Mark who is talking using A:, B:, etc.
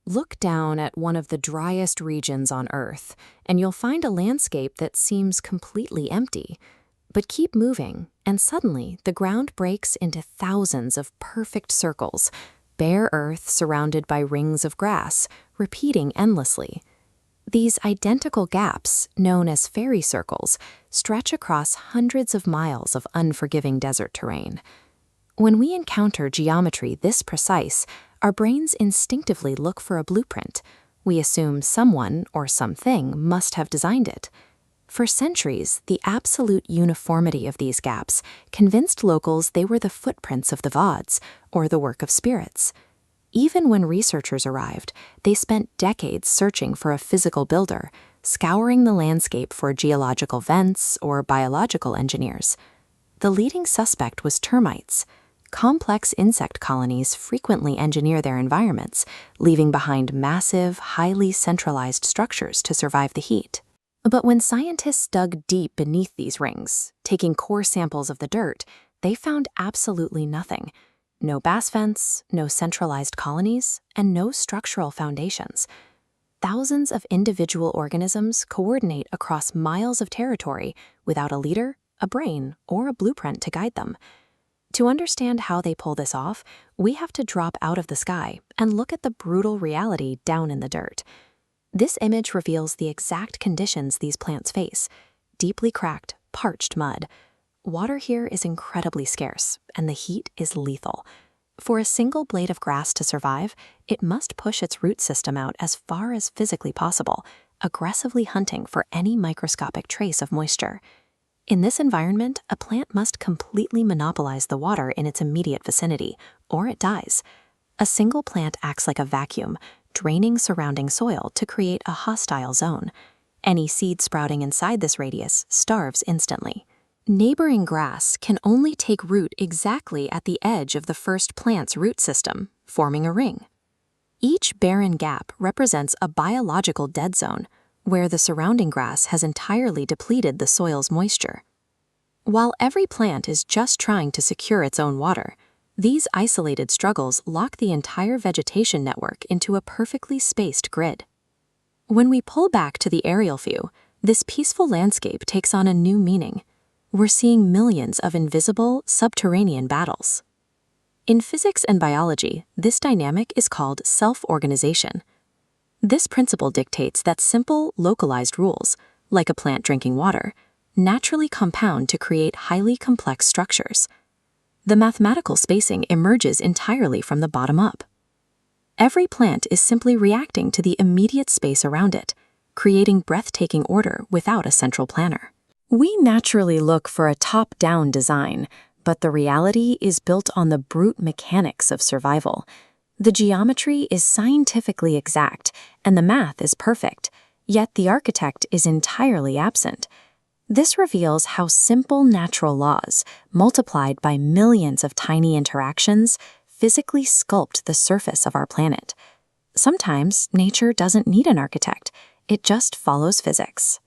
A: Look down at one of the driest regions on Earth, and you'll find a landscape that seems completely empty. But keep moving, and suddenly the ground breaks into thousands of perfect circles, bare earth surrounded by rings of grass, repeating endlessly. These identical gaps, known as fairy circles, stretch across hundreds of miles of unforgiving desert terrain. When we encounter geometry this precise, our brains instinctively look for a blueprint. We assume someone or something must have designed it. For centuries, the absolute uniformity of these gaps convinced locals they were the footprints of the gods or the work of spirits. Even when researchers arrived, they spent decades searching for a physical builder, scouring the landscape for geological vents or biological engineers. The leading suspect was termites. Complex insect colonies frequently engineer their environments, leaving behind massive, highly centralized structures to survive the heat. But when scientists dug deep beneath these rings, taking core samples of the dirt, they found absolutely nothing. No base vents, no centralized colonies, and no structural foundations. Thousands of individual organisms coordinate across miles of territory without a leader, a brain, or a blueprint to guide them. To understand how they pull this off, we have to drop out of the sky and look at the brutal reality down in the dirt. This image reveals the exact conditions these plants face: deeply cracked, parched mud. Water here is incredibly scarce, and the heat is lethal. For a single blade of grass to survive, it must push its root system out as far as physically possible, aggressively hunting for any microscopic trace of moisture. In this environment, a plant must completely monopolize the water in its immediate vicinity, or it dies. A single plant acts like a vacuum, draining surrounding soil to create a hostile zone. Any seed sprouting inside this radius starves instantly. Neighboring grass can only take root exactly at the edge of the first plant's root system, forming a ring. Each barren gap represents a biological dead zone, where the surrounding grass has entirely depleted the soil's moisture. While every plant is just trying to secure its own water, these isolated struggles lock the entire vegetation network into a perfectly spaced grid. When we pull back to the aerial view, this peaceful landscape takes on a new meaning. We're seeing millions of invisible, subterranean battles. In physics and biology, this dynamic is called self-organization. This principle dictates that simple, localized rules, like a plant drinking water, naturally compound to create highly complex structures. The mathematical spacing emerges entirely from the bottom up. Every plant is simply reacting to the immediate space around it, creating breathtaking order without a central planner. We naturally look for a top-down design, but the reality is built on the brute mechanics of survival. The geometry is scientifically exact, and the math is perfect, yet the architect is entirely absent. This reveals how simple natural laws, multiplied by millions of tiny interactions, physically sculpt the surface of our planet. Sometimes nature doesn't need an architect, it just follows physics.